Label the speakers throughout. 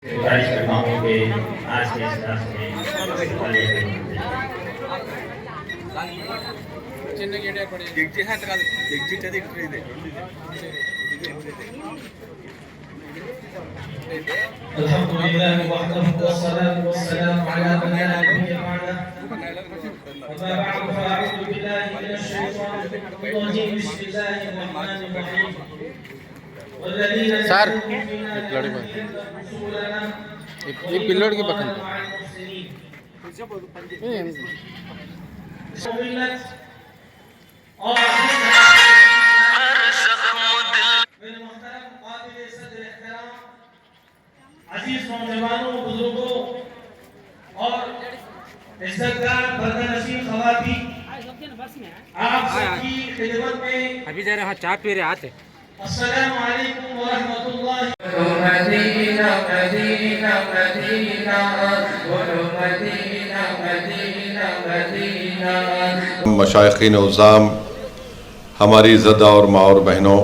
Speaker 1: गुजारिश करता हूँ कि आज के इस क्लास में अल्हम्दुलिल्लाह वहदहु वस्सलातु वस्सलामु अला मन ला नबिय्य बअदह अम्मा बअद फअऊज़ु बिल्लाहि मिनश शैतानिर रजीम बिस्मिल्लाहिर रहमानिर रहीम
Speaker 2: సార్ ఈ పిల్లోడికి పక్కన
Speaker 1: अजीज नौजवानों, बुजुर्गों और इज्जतदार बरदनशीन ख़वातीन, आप सबकी खिदमत में
Speaker 2: अभी जरा हाँ चाय पी रहे आते
Speaker 1: अस्सलामु अलैकुम व रहमतुल्लाहि।
Speaker 3: मदीना मदीना मदीना बोलो मदीना मदीना मदीना।
Speaker 4: मशाइखीन उज़्ज़ाम, हमारी ज़दा और माँ और बहनों,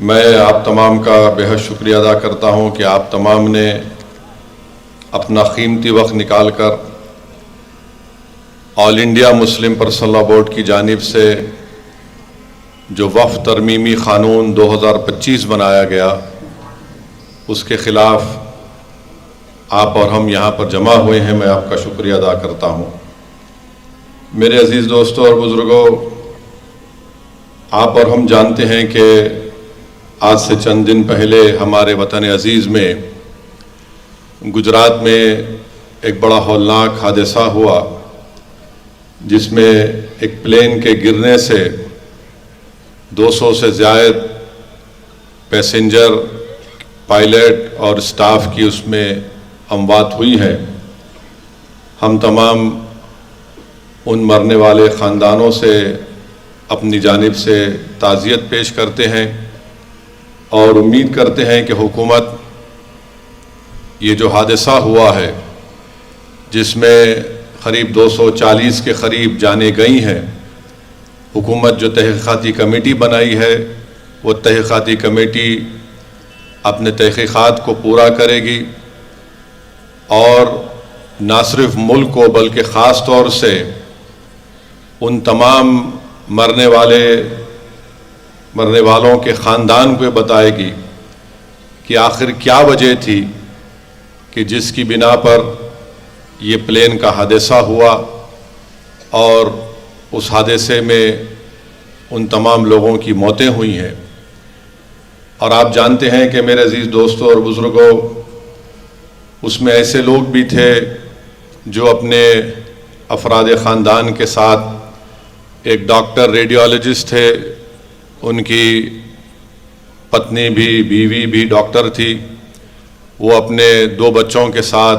Speaker 4: मैं आप तमाम का बेहद शुक्रिया अदा करता हूँ कि आप तमाम ने अपना कीमती वक्त निकाल कर all India Muslim personal law board की जानिब से जो वफ़ तरमीमी क़ानून 2025 बनाया गया, उसके ख़िलाफ़ आप और हम यहाँ पर जमा हुए हैं। मैं आपका शुक्रिया अदा करता हूँ। मेरे अज़ीज़ दोस्तों और बुज़ुर्गों, आप और हम जानते हैं कि आज से चंद दिन पहले हमारे वतन अज़ीज़ में गुजरात में एक बड़ा हौलनाक हादसा हुआ, जिसमें एक प्लेन के गिरने से 200 से ज़्यादा पैसेंजर, पायलट और स्टाफ की उसमें अमवात हुई है। हम तमाम उन मरने वाले ख़ानदानों से अपनी जानिब से ताज़ियत पेश करते हैं और उम्मीद करते हैं कि हुकूमत ये जो हादसा हुआ है, जिसमें क़रीब 240 के क़रीब जाने गई हैं, हुकूमत जो तहक़ीक़ाती कमेटी बनाई है, वो तहक़ीक़ाती कमेटी अपने तहक़ीक़ात को पूरा करेगी और ना सिर्फ मुल्क को बल्कि ख़ास तौर से उन तमाम मरने वालों के ख़ानदान को बताएगी कि आखिर क्या वजह थी कि जिसकी बिना पर ये प्लेन का हादसा हुआ और उस हादसे में उन तमाम लोगों की मौतें हुई हैं। और आप जानते हैं कि मेरे अजीज़ दोस्तों और बुज़ुर्गों, उसमें ऐसे लोग भी थे जो अपने अफराद ख़ानदान के साथ, एक डॉक्टर रेडियोलॉजिस्ट थे, उनकी पत्नी भी, बीवी भी डॉक्टर थी। वो अपने 2 बच्चों के साथ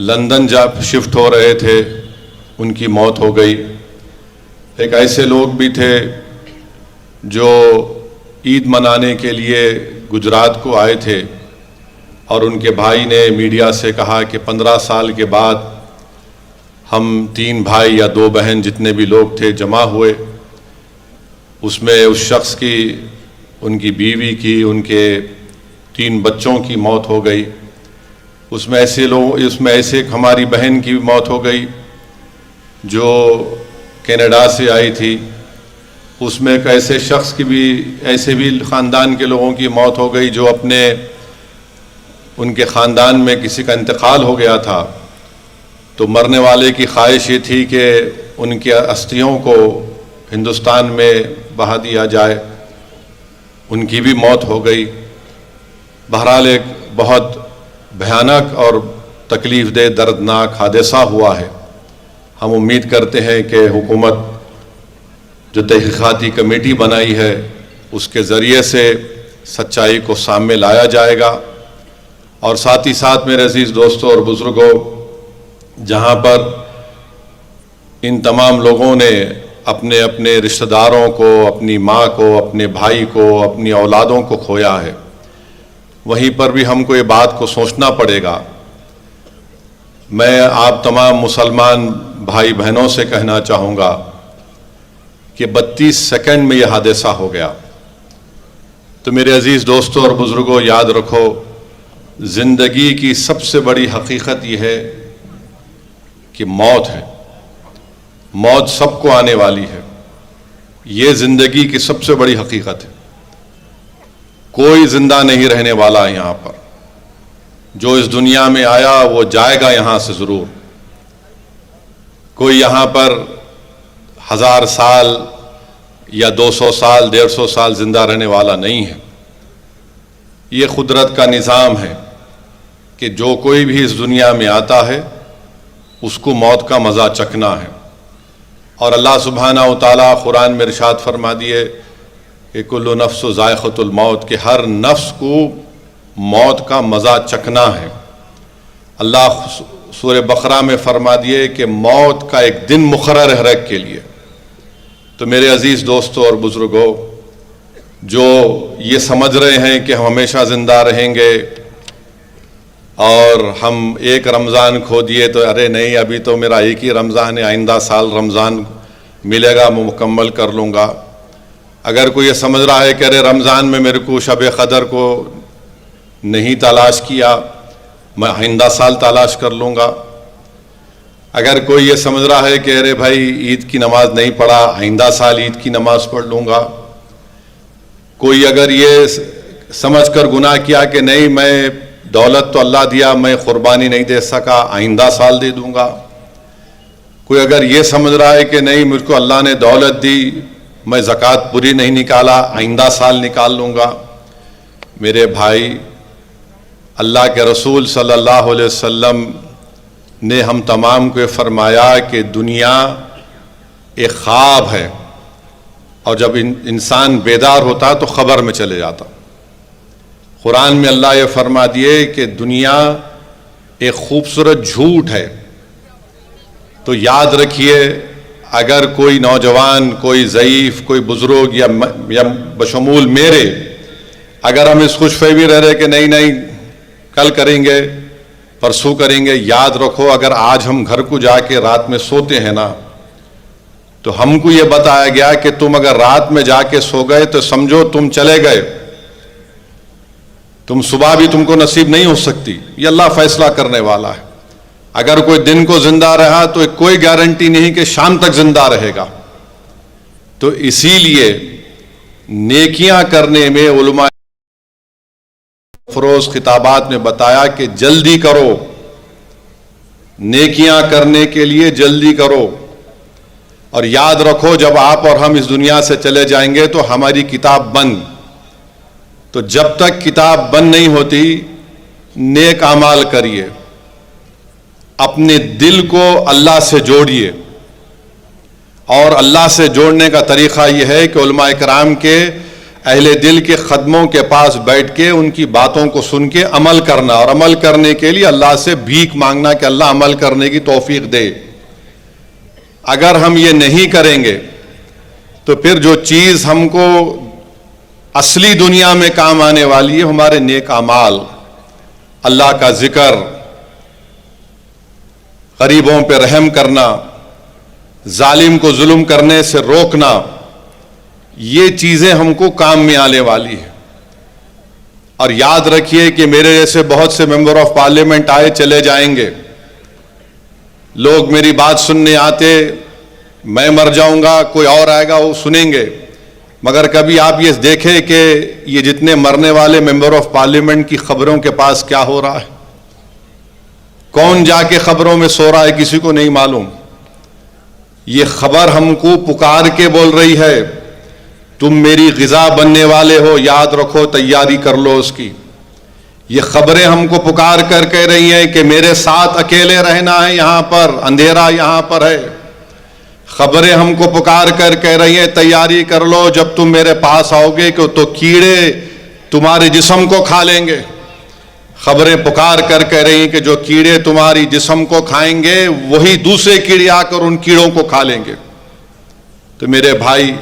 Speaker 4: लंदन शिफ्ट हो रहे थे, उनकी मौत हो गई। एक ऐसे लोग भी थे जो ईद मनाने के लिए गुजरात को आए थे और उनके भाई ने मीडिया से कहा कि 15 साल के बाद हम 3 भाई या 2 बहन जितने भी लोग थे जमा हुए। उसमें उस शख्स की, उनकी बीवी की, उनके 3 बच्चों की मौत हो गई। उसमें ऐसे हमारी बहन की भी मौत हो गई जो कनाडा से आई थी। उसमें एक ऐसे शख्स की भी, ऐसे भी ख़ानदान के लोगों की मौत हो गई जो उनके ख़ानदान में किसी का इंतकाल हो गया था, तो मरने वाले की ख्वाहिश ये थी कि उनकी अस्थियों को हिंदुस्तान में बहा दिया जाए। उनकी भी मौत हो गई। बहरहाल एक बहुत भयानक और तकलीफ़ दे दर्दनाक हादसा हुआ है। हम उम्मीद करते हैं कि हुकूमत जो तहक़ीक़ाती कमेटी बनाई है, उसके ज़रिए से सच्चाई को सामने लाया जाएगा। और साथ ही साथ मेरे अज़ीज़ दोस्तों और बुज़ुर्गों, जहाँ पर इन तमाम लोगों ने अपने अपने रिश्तेदारों को, अपनी माँ को, अपने भाई को, अपनी औलादों को खोया है, वहीं पर भी हमको ये बात को सोचना पड़ेगा। मैं आप तमाम मुसलमान भाई बहनों से कहना चाहूँगा कि 32 सेकंड में यह हादसा हो गया। तो मेरे अजीज़ दोस्तों और बुज़ुर्गों, याद रखो ज़िंदगी की सबसे बड़ी हकीकत यह है कि मौत है। मौत सबको आने वाली है। ये ज़िंदगी की सबसे बड़ी हकीकत है। कोई ज़िंदा नहीं रहने वाला है यहाँ पर। जो इस दुनिया में आया वो जाएगा यहाँ से ज़रूर। कोई यहाँ पर 1000 साल या 200 साल 150 साल ज़िंदा रहने वाला नहीं है। ये कुदरत का निज़ाम है कि जो कोई भी इस दुनिया में आता है उसको मौत का मज़ा चखना है। और अल्लाह सुब्हानहू व तआला कुरान में इरशाद फरमा दिए कि कुल्लु नफ्सु ज़ाइक़तुल मौत, कि हर नफ्स को मौत का मज़ा चखना है। अल्लाह सूरह बकरा में फरमा दिए कि मौत का एक दिन मुक़र्रर है हर एक के लिए। तो मेरे अज़ीज़ दोस्तों और बुज़ुर्गों, जो ये समझ रहे हैं कि हम हमेशा ज़िंदा रहेंगे और हम एक रमज़ान खो दिए तो अरे नहीं, अभी तो मेरा एक ही रमज़ान है, आइंदा साल रमज़ान मिलेगा, मैं मुकम्मल कर लूँगा। अगर कोई ये समझ रहा है कि अरे रमज़ान में मेरे को शब क़दर को नहीं तलाश किया, मैं आइंदा साल तलाश कर लूँगा। अगर कोई ये समझ रहा है कि अरे भाई ईद की नमाज नहीं पढ़ा, आइंदा साल ईद की नमाज पढ़ लूँगा। कोई अगर ये समझ कर गुनाह किया कि नहीं, मैं दौलत तो अल्लाह दिया, मैं कुर्बानी नहीं दे सका, आइंदा साल दे दूँगा। कोई अगर ये समझ रहा है कि नहीं, मुझको अल्लाह ने दौलत दी, मैं ज़कात पूरी नहीं निकाला, आइंदा साल निकाल लूँगा। मेरे भाई, अल्लाह के रसूल सल्लल्लाहु अलैहि वसल्लम ने हम तमाम को फरमाया कि दुनिया एक ख्वाब है और जब इंसान बेदार होता तो ख़बर में चले जाता। कुरान में अल्लाह ये फरमा दिए कि दुनिया एक खूबसूरत झूठ है। तो याद रखिए, अगर कोई नौजवान, कोई ज़ईफ़, कोई बुज़ुर्ग या बशमूल मेरे, अगर हम इस खुशफहमी रह रहे कि नहीं नहीं कल करेंगे, परसों करेंगे, याद रखो अगर आज हम घर को जाके रात में सोते हैं ना, तो हमको ये बताया गया कि तुम अगर रात में जाके सो गए तो समझो तुम चले गए, तुम सुबह भी तुमको नसीब नहीं हो सकती। ये अल्लाह फैसला करने वाला है। अगर कोई दिन को जिंदा रहा तो कोई गारंटी नहीं कि शाम तक जिंदा रहेगा। तो इसीलिए नेकियां करने में उलमा फरोज खिताबात में बताया कि जल्दी करो, नेकियां करने के लिए जल्दी करो। और याद रखो, जब आप और हम इस दुनिया से चले जाएंगे तो हमारी किताब बंद। तो जब तक किताब बंद नहीं होती, नेक अमाल करिए, अपने दिल को अल्लाह से जोड़िए। और अल्लाह से जोड़ने का तरीक़ा यह है कि उलमा इकराम के अहले दिल के ख़दमों के पास बैठ के उनकी बातों को सुन के अमल करना, और अमल करने के लिए अल्लाह से भीख मांगना कि अल्लाह अमल करने की तौफीक दे। अगर हम ये नहीं करेंगे तो फिर जो चीज़ हमको असली दुनिया में काम आने वाली है, हमारे नेक अमाल, अल्लाह का जिक्र, गरीबों पे रहम करना, जालिम को जुल्म करने से रोकना, ये चीज़ें हमको काम में आने वाली है। और याद रखिए कि मेरे जैसे बहुत से मेंबर ऑफ पार्लियामेंट आए चले जाएंगे, लोग मेरी बात सुनने आते, मैं मर जाऊंगा, कोई और आएगा वो सुनेंगे। मगर कभी आप ये देखें कि ये जितने मरने वाले मेंबर ऑफ पार्लियामेंट की खबरों के पास क्या हो रहा है, कौन जाके खबरों में सो रहा है, किसी को नहीं मालूम। ये खबर हमको पुकार के बोल रही है, तुम मेरी ग़िज़ा बनने वाले हो, याद रखो, तैयारी कर लो उसकी। ये खबरें हमको पुकार कर कह रही हैं कि मेरे साथ अकेले रहना है, यहाँ पर अंधेरा यहाँ पर है। खबरें हमको पुकार कर कह रही हैं, तैयारी कर लो, जब तुम मेरे पास आओगे कि तो कीड़े तुम्हारे जिस्म को खा लेंगे। खबरें पुकार कर कह रही हैं कि जो कीड़े तुम्हारी जिस्म को खाएंगे वही दूसरे कीड़े आकर उन कीड़ों को खा लेंगे। तो मेरे भाई,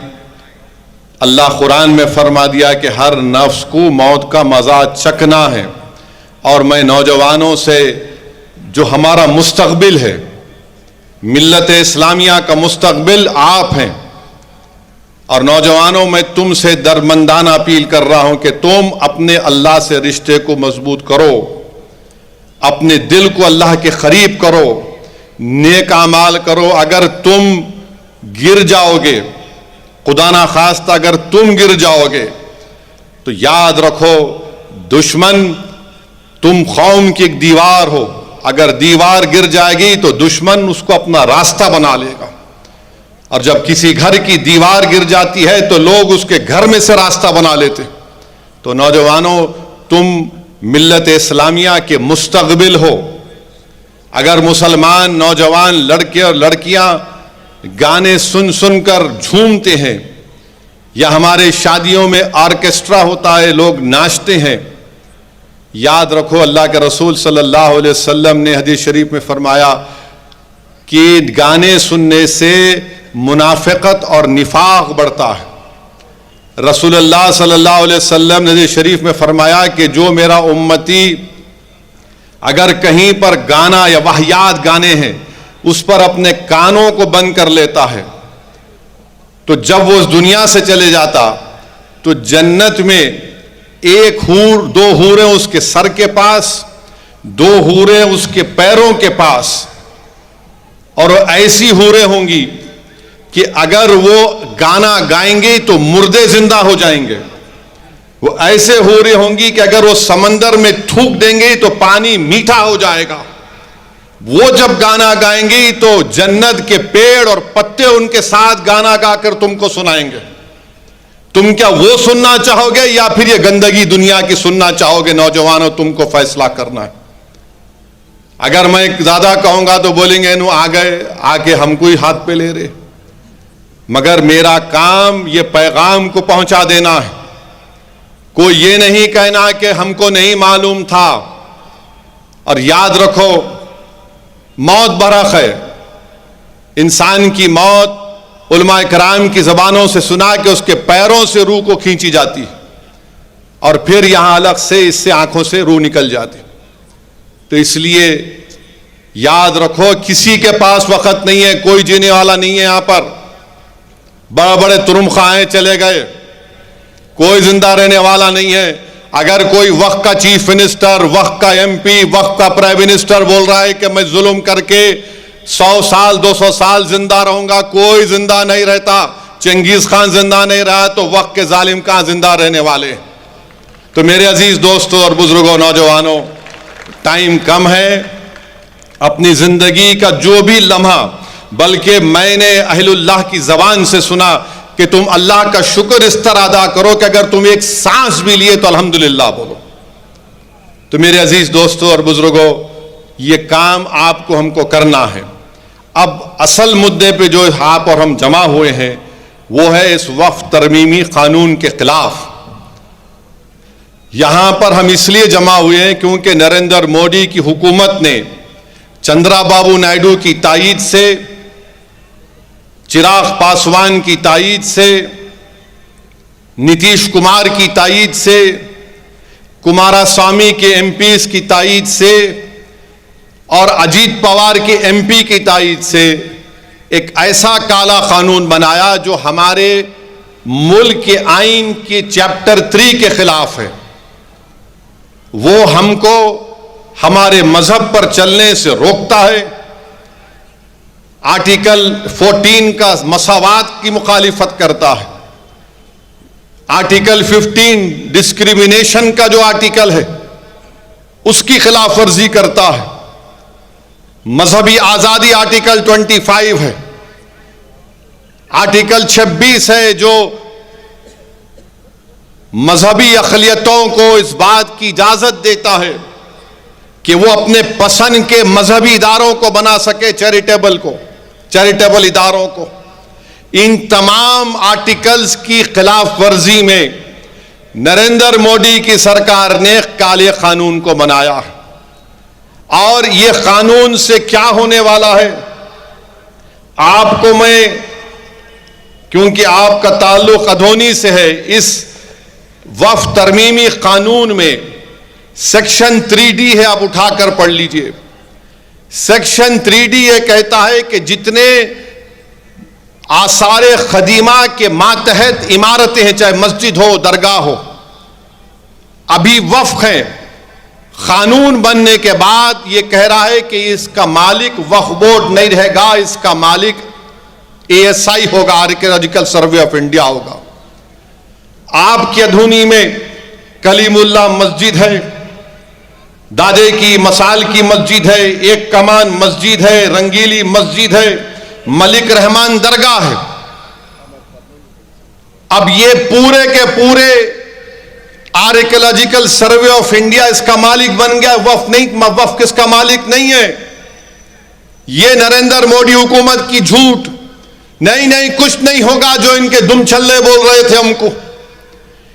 Speaker 4: अल्लाह कुरान में फरमा दिया कि हर नफ्स को मौत का मज़ा चखना है। और मैं नौजवानों से, जो हमारा मुस्तकबिल है, मिल्लत इस्लामिया का मुस्तकबिल आप हैं, और नौजवानों मैं तुमसे दरमंदाना अपील कर रहा हूं कि तुम अपने अल्लाह से रिश्ते को मजबूत करो। अपने दिल को अल्लाह के करीब करो, नेक आमाल करो। अगर तुम गिर जाओगे, खुदा ना खास्ता अगर तुम गिर जाओगे, तो याद रखो दुश्मन, तुम कौम की एक दीवार हो, अगर दीवार गिर जाएगी तो दुश्मन उसको अपना रास्ता बना लेगा। और जब किसी घर की दीवार गिर जाती है तो लोग उसके घर में से रास्ता बना लेते। तो नौजवानों, तुम मिल्लत इस्लामिया के मुस्तकबिल हो। अगर मुसलमान नौजवान लड़के और लड़कियां गाने सुन सुनकर झूमते हैं, या हमारे शादियों में ऑर्केस्ट्रा होता है, लोग नाचते हैं, याद रखो अल्लाह के रसूल सल्लल्लाहु अलैहि वसल्लम ने हदीस शरीफ में फरमाया कि गाने सुनने से मुनाफिकत और निफाक बढ़ता है। रसूलुल्लाह सल्लल्लाहु अलैहि वसल्लम ने हदीस शरीफ में फरमाया कि जो मेरा उम्मती अगर कहीं पर गाना या वाहियात गाने हैं उस पर अपने कानों को बंद कर लेता है, तो जब वो उस दुनिया से चले जाता तो जन्नत में एक हूर, दो हूरें उसके सर के पास, दो हूरें उसके पैरों के पास, और ऐसी हूरें होंगी कि अगर वो गाना गाएंगे तो मुर्दे जिंदा हो जाएंगे। वो ऐसे हूरें होंगी कि अगर वो समंदर में थूक देंगे तो पानी मीठा हो जाएगा। वो जब गाना गाएंगी तो जन्नत के पेड़ और पत्ते उनके साथ गाना गाकर तुमको सुनाएंगे। तुम क्या वो सुनना चाहोगे या फिर ये गंदगी दुनिया की सुनना चाहोगे? नौजवानों, तुमको फैसला करना है। अगर मैं ज्यादा कहूंगा तो बोलेंगे नु आ गए, आके हमको ही हाथ पे ले रहे, मगर मेरा काम ये पैगाम को पहुंचा देना है। कोई ये नहीं कहना कि हमको नहीं मालूम था। और याद रखो, मौत बरख है। इंसान की मौत उलमा कराम की जबानों से सुना के उसके पैरों से रूह को खींची जाती और फिर यहां अलग से इससे आंखों से रूह निकल जाती। तो इसलिए याद रखो, किसी के पास वक्त नहीं है, कोई जीने वाला नहीं है। यहां पर बड़े बड़े तुरुमखाएं चले गए, कोई जिंदा रहने वाला नहीं है। अगर कोई वक्त का चीफ मिनिस्टर, वक्त का एमपी, वक्त का प्राइम मिनिस्टर बोल रहा है कि मैं जुल्म करके 100 साल 200 साल जिंदा रहूंगा, कोई जिंदा नहीं रहता। चंगेज खान जिंदा नहीं रहा तो वक्त के जालिम कहां जिंदा रहने वाले। तो मेरे अजीज दोस्तों और बुजुर्गों, नौजवानों, टाइम कम है। अपनी जिंदगी का जो भी लम्हा, बल्कि मैंने अहलुल्लाह की जबान से सुना कि तुम अल्लाह का शुक्र इस तरह अदा करो कि अगर तुम एक सांस भी लिए तो अल्हम्दुलिल्लाह बोलो। तो मेरे अजीज दोस्तों और बुजुर्गों, ये काम आपको हमको करना है। अब असल मुद्दे पे जो आप और हम जमा हुए हैं वो है इस वक्फ तरमीमी कानून के खिलाफ। यहां पर हम इसलिए जमा हुए हैं क्योंकि नरेंद्र मोदी की हुकूमत ने चंद्राबाबू नायडू की तायीद से, चिराग पासवान की तायीद से, नीतीश कुमार की तायीद से, कुमारास्वामी के एमपीज की तायीद से और अजीत पवार के एमपी की तायीद से एक ऐसा काला कानून बनाया जो हमारे मुल्क के आईन के चैप्टर 3 के खिलाफ है। वो हमको हमारे मजहब पर चलने से रोकता है। आर्टिकल 14 का मसावात की मुखालिफत करता है। आर्टिकल 15 डिस्क्रिमिनेशन का जो आर्टिकल है उसकी खिलाफ वर्जी करता है। मजहबी आजादी आर्टिकल 25 है। आर्टिकल 26 है जो मजहबी अक़लियतों को इस बात की इजाजत देता है कि वो अपने पसंद के मजहबी इदारों को बना सके, चैरिटेबल इदारों को। इन तमाम आर्टिकल्स की खिलाफ वर्जी में नरेंद्र मोदी की सरकार ने काले कानून को बनाया है। और ये कानून से क्या होने वाला है आपको मैं, क्योंकि आपका ताल्लुक अधोनी से है, इस वक्फ तरमीमी कानून में सेक्शन 3D है, आप उठाकर पढ़ लीजिए। सेक्शन 3D ये कहता है कि जितने आसारे खदीमा के मातहत इमारतें हैं, चाहे मस्जिद हो, दरगाह हो, अभी वक्फ हैं, कानून बनने के बाद ये कह रहा है कि इसका मालिक वक्फ बोर्ड नहीं रहेगा, इसका मालिक ASI होगा, आर्कियोलॉजिकल सर्वे ऑफ इंडिया होगा। आपकी अधूनी में कलीमुल्ला मस्जिद है, दादे की मसाल की मस्जिद है, एक कमान मस्जिद है, रंगीली मस्जिद है, मलिक रहमान दरगाह है। अब ये पूरे के पूरे आर्कियोलॉजिकल सर्वे ऑफ इंडिया इसका मालिक बन गया। वक्फ नहीं, वक्फ किसका मालिक नहीं है। ये नरेंद्र मोदी हुकूमत की झूठ, नहीं नहीं कुछ नहीं होगा जो इनके दुम छल्ले बोल रहे थे हमको,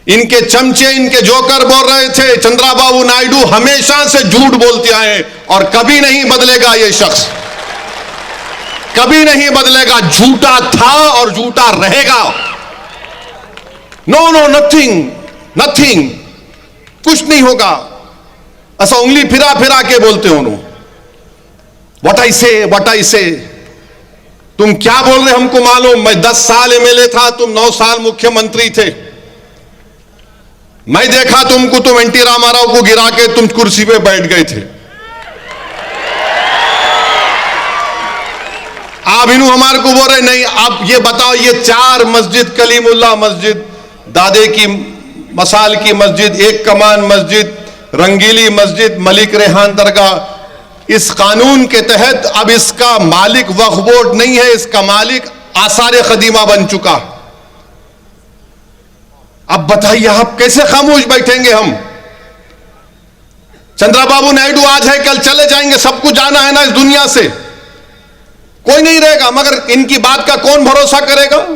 Speaker 4: इनके चमचे, इनके जोकर बोल रहे थे। चंद्रबाबू नायडू हमेशा से झूठ बोलते आए हैं और कभी नहीं बदलेगा। ये शख्स कभी नहीं बदलेगा, झूठा था और झूठा रहेगा। नो नो नथिंग नथिंग, कुछ नहीं होगा। ऐसा उंगली फिरा फिरा के बोलते हो। व्हाट आई से तुम क्या बोल रहे हमको मालूम। मैं 10 साल MLA था, तुम 9 साल मुख्यमंत्री थे। मैं देखा तुमको, तुम NT रामाराव को गिरा के तुम कुर्सी पे बैठ गए थे। आप इन्हों हमारे को बोल रहे नहीं। आप ये बताओ, ये 4 मस्जिद, कलीमुल्ला मस्जिद, दादे की मसाल की मस्जिद, एक कमान मस्जिद, रंगीली मस्जिद, मलिक रेहान दरगाह, इस कानून के तहत अब इसका मालिक वक्फ बोर्ड नहीं है, इसका मालिक आसार कदीमा बन चुका। अब बताइए आप कैसे खामोश बैठेंगे हम। चंद्रबाबू नायडू आज है कल चले जाएंगे, सबको जाना है ना इस दुनिया से, कोई नहीं रहेगा। मगर इनकी बात का कौन भरोसा करेगा।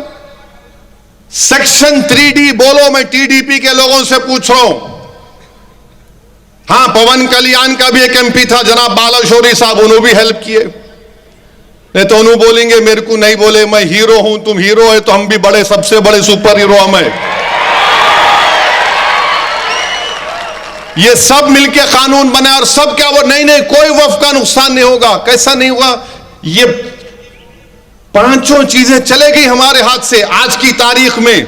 Speaker 4: सेक्शन 3D बोलो, मैं TDP के लोगों से पूछ रहा हूं। हां, पवन कल्याण का भी एक MP था, जनाब बालाशोरी साहब, उन्होंने भी हेल्प किए। नहीं तो उन्होंने बोलेंगे मेरे को नहीं बोले, मैं हीरो हूं, तुम हीरो है तो हम भी बड़े, सबसे बड़े सुपर हीरो हम है। ये सब मिलके कानून बना और सब क्या वो नहीं नहीं कोई वक्फ का नुकसान नहीं होगा। कैसा नहीं होगा। ये 5 चीजें चले गई हमारे हाथ से। आज की तारीख में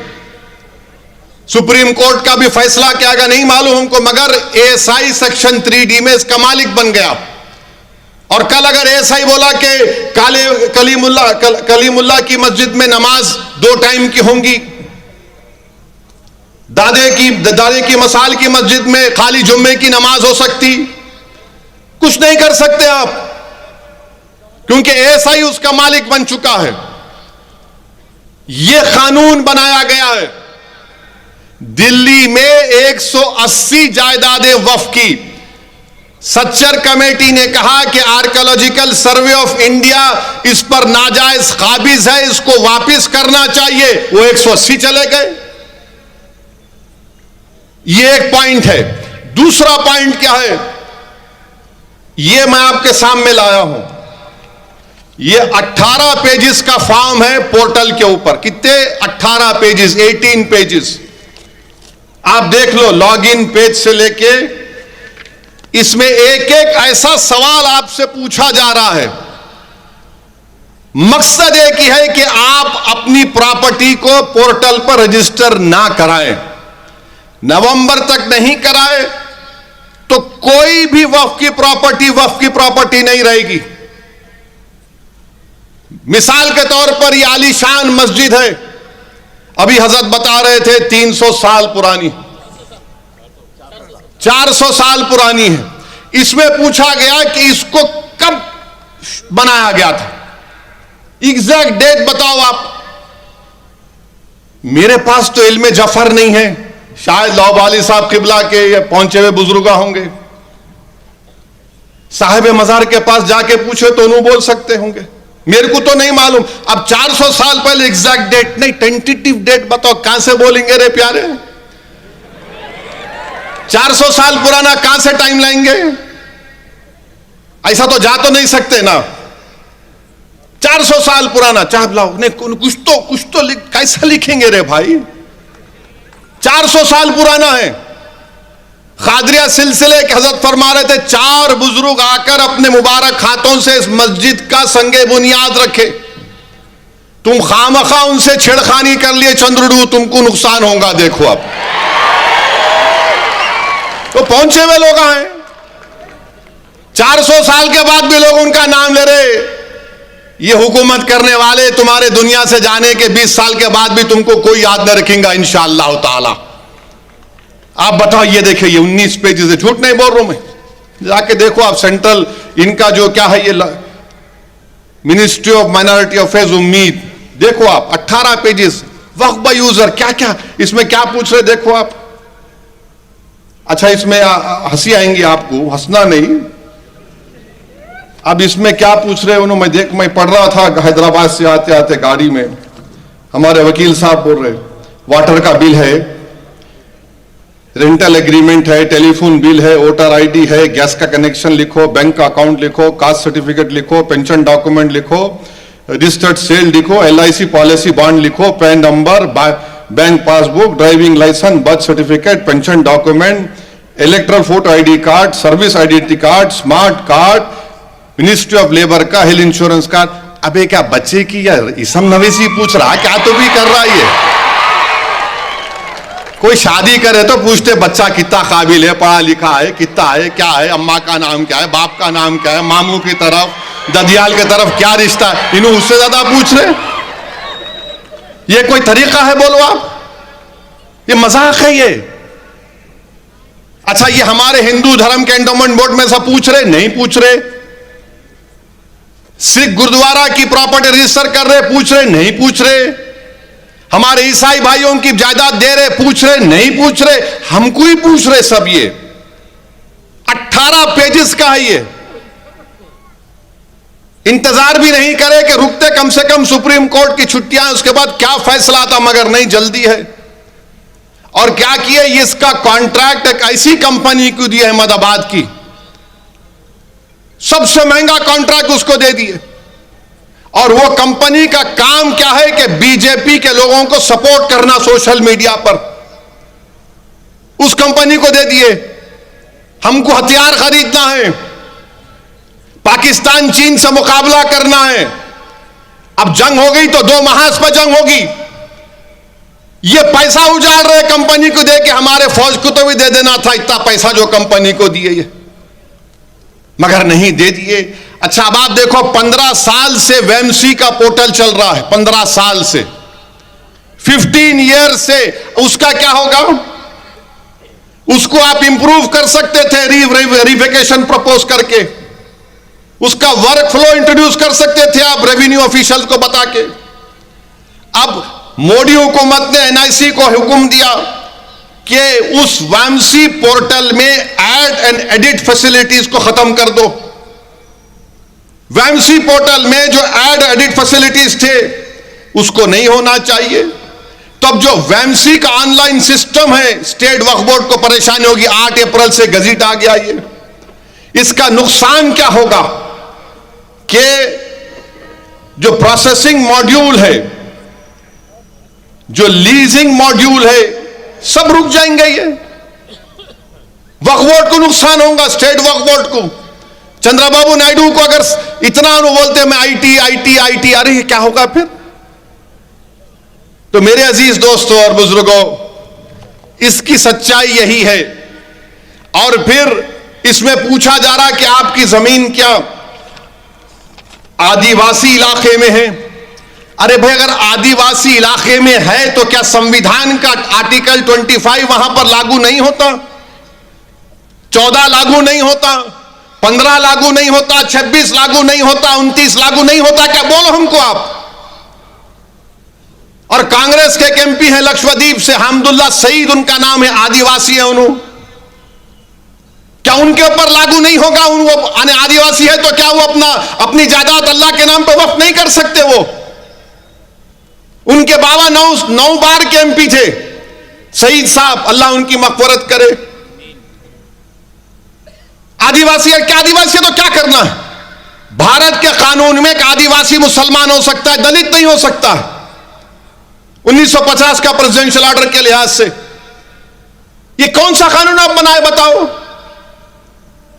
Speaker 4: सुप्रीम कोर्ट का भी फैसला क्या आएगा नहीं मालूम हमको, मगर ASI सेक्शन 3D में इसका मालिक बन गया। और कल अगर ASI बोला कि कलीमुल्ला की मस्जिद में नमाज 2 टाइम की होंगी, दादे की मसाल की मस्जिद में खाली जुम्मे की नमाज हो सकती, कुछ नहीं कर सकते आप, क्योंकि ASI उसका मालिक बन चुका है। यह कानून बनाया गया है। दिल्ली में 180 जायदादें वक्फ की। सच्चर कमेटी ने कहा कि आर्कियोलॉजिकल सर्वे ऑफ इंडिया इस पर नाजायज काबिज है, इसको वापस करना चाहिए। वो 180 चले गए। ये एक पॉइंट है। दूसरा पॉइंट क्या है, ये मैं आपके सामने लाया हूं। ये 18 पेजेस का फॉर्म है पोर्टल के ऊपर। कितने? 18 पेजेस, 18 पेजेस। आप देख लो, लॉगिन पेज से लेके इसमें एक एक ऐसा सवाल आपसे पूछा जा रहा है। मकसद एक ही है कि आप अपनी प्रॉपर्टी को पोर्टल पर रजिस्टर ना कराएं। नवंबर तक नहीं कराए तो कोई भी वक्फ की प्रॉपर्टी नहीं रहेगी। मिसाल के तौर पर ये आलीशान मस्जिद है, अभी हजरत बता रहे थे 300 साल पुरानी, 400 साल पुरानी है। इसमें पूछा गया कि इसको कब बनाया गया था, एग्जैक्ट डेट बताओ आप। मेरे पास तो इल्म जफर नहीं है, शायद लौबाली साहब किबला के पहुंचे हुए बुजुर्ग होंगे, साहिब मजार के पास जाके पूछे तो उन्होंने बोल सकते होंगे, मेरे को तो नहीं मालूम। अब 400 साल पहले एग्जैक्ट डेट नहीं, टेंटेटिव डेट बताओ, कहां से बोलेंगे रे प्यारे। 400 साल पुराना कहां से टाइम लाएंगे, ऐसा तो जा तो नहीं सकते ना। 400 साल पुराना चाह लाओ, नहीं कुछ तो कैसा लिखेंगे रे भाई। 400 साल पुराना है। खादरिया सिलसिले के हजरत फरमा रहे थे 4 बुजुर्ग आकर अपने मुबारक हाथों से इस मस्जिद का संगे बुनियाद रखे। तुम खामखा उनसे छेड़खानी कर लिए चंद्रडू, तुमको नुकसान होगा। देखो आप तो पहुंचे हुए लोग हैं। 400 साल के बाद भी लोग उनका नाम ले रहे। ये हुकूमत करने वाले तुम्हारे दुनिया से जाने के 20 साल के बाद भी तुमको कोई याद न रखेगा इंशाअल्लाह ताला। आप बताओ, ये देखिए, ये 19 पेजेस है, झूठ नहीं बोल रहा हूं मैं, जाके देखो आप। सेंट्रल इनका जो क्या है, ये मिनिस्ट्री ऑफ माइनॉरिटी अफेयर्स उम्मीद, देखो आप 18 पेजेस। वक्फ बाय यूजर, क्या क्या इसमें क्या पूछ रहे देखो आप। अच्छा, इसमें हंसी आएंगी आपको, हंसना नहीं। अब इसमें क्या पूछ रहे उन्होंने, मैं पढ़ रहा था हैदराबाद से आते आते गाड़ी में, हमारे वकील साहब बोल रहे वाटर का बिल है, रेंटल एग्रीमेंट है, टेलीफोन बिल है, वोटर आईडी है, गैस का कनेक्शन लिखो, बैंक का अकाउंट लिखो, कास्ट सर्टिफिकेट लिखो, पेंशन डॉक्यूमेंट लिखो, रजिस्टर्ड सेल लिखो, LIC पॉलिसी बॉन्ड लिखो, PAN number, bank passbook, driving licence, birth certificate, pension document, electoral photo ID card, service identity card, smart card, ministry of labour का health insurance card. अबे क्या बच्चे की या इसम नवेसी पूछ रहा, क्या तो भी कर रहा है ये। कोई शादी करे तो पूछते बच्चा कितना काबिल है, पढ़ा लिखा है, कितना है, क्या है, अम्मा का नाम क्या है, बाप का नाम क्या है, मामू की तरफ, ददियाल की तरफ क्या रिश्ता है, इन्हों उससे ज्यादा पूछ रहे। ये कोई तरीका है बोलो आप? ये मजाक है ये। अच्छा, ये हमारे हिंदू धर्म के एंडोमेंट बोर्ड में सब पूछ रहे? नहीं पूछ रहे। सिख गुरुद्वारा की प्रॉपर्टी रजिस्टर कर रहे? पूछ रहे? नहीं पूछ रहे। हमारे ईसाई भाइयों की जायदाद दे रहे? पूछ रहे? नहीं पूछ रहे। हमको ही पूछ रहे सब। ये 18 पेजेस का है ये। इंतजार भी नहीं करे कि रुकते कम से कम सुप्रीम कोर्ट की छुट्टियां, उसके बाद क्या फैसला आता, मगर नहीं, जल्दी है। और क्या किए, इसका कॉन्ट्रैक्ट एक ऐसी कंपनी को दिया अहमदाबाद की, सबसे महंगा कॉन्ट्रैक्ट उसको दे दिए। और वो कंपनी का काम क्या है कि बीजेपी के लोगों को सपोर्ट करना सोशल मीडिया पर, उस कंपनी को दे दिए। हमको हथियार खरीदना है, पाकिस्तान चीन से मुकाबला करना है। अब जंग हो गई तो 2 महाज पर जंग होगी। ये पैसा उजाड़ रहे कंपनी को दे के, हमारे फौज को तो भी दे देना था इतना पैसा जो कंपनी को दिए ये, मगर नहीं दे दिए। अच्छा, अब आप देखो, 15 साल से वेमसी का पोर्टल चल रहा है, 15 साल से, 15 ईयर से। उसका क्या होगा? उसको आप इंप्रूव कर सकते थे वेरिफिकेशन प्रपोज करके, उसका वर्क फ्लो इंट्रोड्यूस कर सकते थे आप रेवेन्यू ऑफिशियल को बता के। अब मोदी हुकूमत ने NIC को हुक्म दिया कि उस वामसी पोर्टल में ऐड एंड एडिट फैसिलिटीज को खत्म कर दो। वामसी पोर्टल में जो ऐड एडिट फैसिलिटीज थे उसको नहीं होना चाहिए। तो अब जो वामसी का ऑनलाइन सिस्टम है, स्टेट वक्फ बोर्ड को परेशानी होगी। 8 अप्रैल से गजट आ गया ये। इसका नुकसान क्या होगा कि जो प्रोसेसिंग मॉड्यूल है, जो लीजिंग मॉड्यूल है, सब रुक जाएंगे। ये वक्फ बोर्ड को नुकसान होगा, स्टेट वक्फ बोर्ड को। चंद्रबाबू नायडू को अगर इतना बोलते मैं IT, अरे क्या होगा फिर? तो मेरे अजीज दोस्तों और बुजुर्गों, इसकी सच्चाई यही है। और फिर इसमें पूछा जा रहा कि आपकी जमीन क्या आदिवासी इलाके में है? अरे भाई, अगर आदिवासी इलाके में है तो क्या संविधान का आर्टिकल 25 वहां पर लागू नहीं होता? 14 लागू नहीं होता? 15 लागू नहीं होता? 26 लागू नहीं होता? 29 लागू नहीं होता? क्या बोलो हमको आप? और कांग्रेस के एक MP है लक्षद्वीप से, हमदुल्ला सईद उनका नाम है, आदिवासी है उन्होंने। क्या उनके ऊपर लागू नहीं होगा? वो आदिवासी है तो क्या वो अपनी जायदाद अल्लाह के नाम पे वक्फ नहीं कर सकते? वो उनके बाबा 9 बार के MP थे, सईद साहब, अल्लाह उनकी मग़फ़िरत करे। आदिवासी है, क्या आदिवासी है तो क्या करना है? भारत के कानून में एक आदिवासी मुसलमान हो सकता है, दलित नहीं हो सकता। 1950 का प्रेसिडेंशियल ऑर्डर के लिहाज से ये कौन सा कानून आप बनाए बताओ?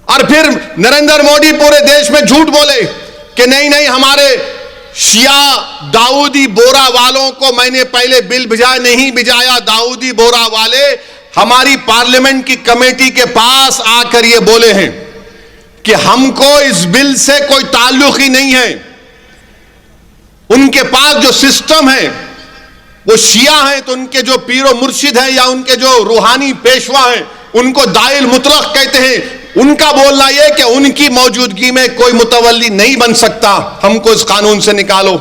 Speaker 4: और फिर नरेंद्र मोदी पूरे देश में झूठ बोले कि नहीं, हमारे शिया दाऊदी बोरा वालों को मैंने पहले बिल भिजाया, नहीं भिजाया। दाऊदी बोरा वाले हमारी पार्लियामेंट की कमेटी के पास आकर ये बोले हैं कि हमको इस बिल से कोई ताल्लुक ही नहीं है। उनके पास जो सिस्टम है वो शिया है, तो उनके जो पीरो मुर्शिद हैं या उनके जो रूहानी पेशवा हैं उनको दाइल मुतलक कहते हैं। उनका बोलना यह कि उनकी मौजूदगी में कोई मुतवल्ली नहीं बन सकता, हमको इस कानून से निकालो।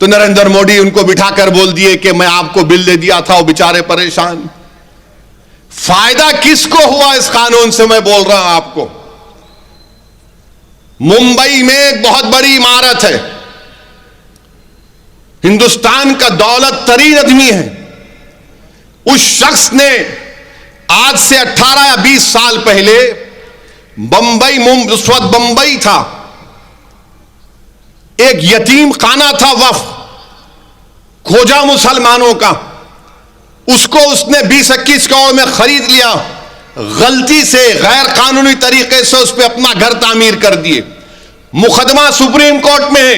Speaker 4: तो नरेंद्र मोदी उनको बिठाकर बोल दिए कि मैं आपको बिल दे दिया था, वो बेचारे परेशान। फायदा किसको हुआ इस कानून से, मैं बोल रहा हूं आपको। मुंबई में एक बहुत बड़ी इमारत है, हिंदुस्तान का दौलत तरीन आदमी है। उस शख्स ने आज से 18 या 20 साल पहले उस वक्त बंबई था, एक यतीम खाना था वफ खोजा मुसलमानों का, उसको उसने 20-21 करोड़ में खरीद लिया। गलती से गैर कानूनी तरीके से उस पर अपना घर तामीर कर दिए। मुकदमा सुप्रीम कोर्ट में है।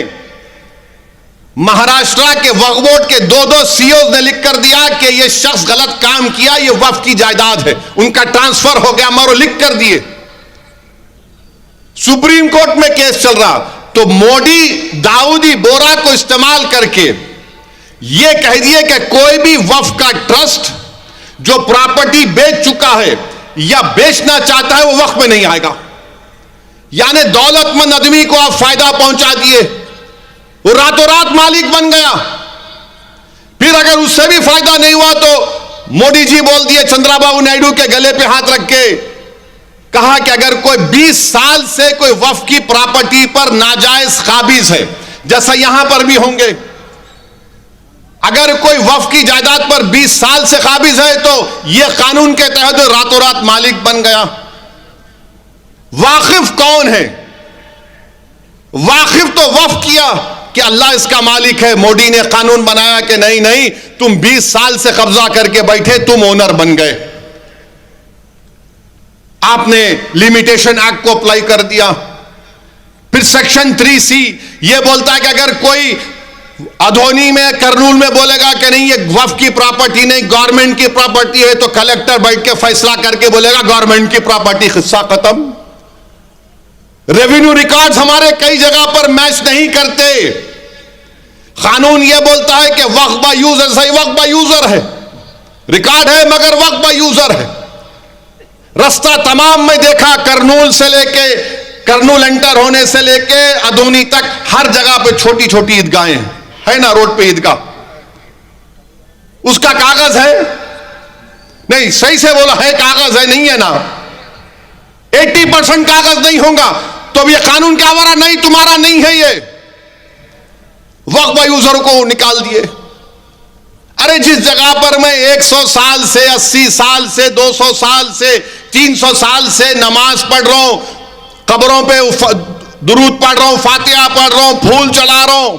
Speaker 4: महाराष्ट्र के वक्फ बोर्ड के 2 सीईओ ने लिख कर दिया कि यह शख्स गलत काम किया, यह वक्फ की जायदाद है, उनका ट्रांसफर हो गया, मरो लिख कर दिए। सुप्रीम कोर्ट में केस चल रहा, तो मोदी दाऊदी बोरा को इस्तेमाल करके यह कह दिए कि कोई भी वक्फ का ट्रस्ट जो प्रॉपर्टी बेच चुका है या बेचना चाहता है वो वक्फ में नहीं आएगा। यानी दौलतमंद आदमी को आप फायदा पहुंचा दिए, वो रातों रात मालिक बन गया। फिर अगर उससे भी फायदा नहीं हुआ तो मोदी जी बोल दिए, चंद्रबाबू नायडू के गले पे हाथ रख के कहा कि अगर कोई 20 साल से कोई वक्फ की प्रॉपर्टी पर नाजायज काबिज है, जैसा यहां पर भी होंगे, अगर कोई वक्फ की जायदाद पर 20 साल से काबिज है तो यह कानून के तहत रातों रात मालिक बन गया। वाकिफ कौन है? वाकिफ तो वक्फ किया कि अल्लाह इसका मालिक है। मोदी ने कानून बनाया कि नहीं नहीं, तुम 20 साल से कब्जा करके बैठे, तुम ओनर बन गए। आपने लिमिटेशन एक्ट को अप्लाई कर दिया। फिर सेक्शन 3C यह बोलता है कि अगर कोई अधोनी में करनूल में बोलेगा कि नहीं ये वक्फ की प्रॉपर्टी नहीं गवर्नमेंट की प्रॉपर्टी है, तो कलेक्टर बैठ के फैसला करके बोलेगा गवर्नमेंट की प्रॉपर्टी, किस्सा खत्म। रेवेन्यू रिकॉर्ड्स हमारे कई जगह पर मैच नहीं करते। कानून यह बोलता है कि वक्फ बाय यूजर, सही वक्फ बाय यूजर है, रिकॉर्ड है मगर वक्फ बाय यूजर है। रास्ता तमाम में देखा, करनूल से लेके करनूल एंटर होने से लेके अधोनी तक हर जगह पे छोटी छोटी ईदगाहें है ना, रोड पे ईदगाह, उसका कागज है नहीं, सही से बोला है, कागज है नहीं है ना, 80% कागज नहीं होगा तो अब ये कानून क्या हमारा नहीं, तुम्हारा नहीं है, ये वक्फ बाय यूजर को निकाल दिए। अरे जिस जगह पर मैं 100 साल से, 80 साल से, 200 साल से, 300 साल से नमाज पढ़ रहा हूं, कब्रों पे दुरूद पढ़ रहा हूं, फातिहा पढ़ रहा हूं, फूल चढ़ा रहा हूं,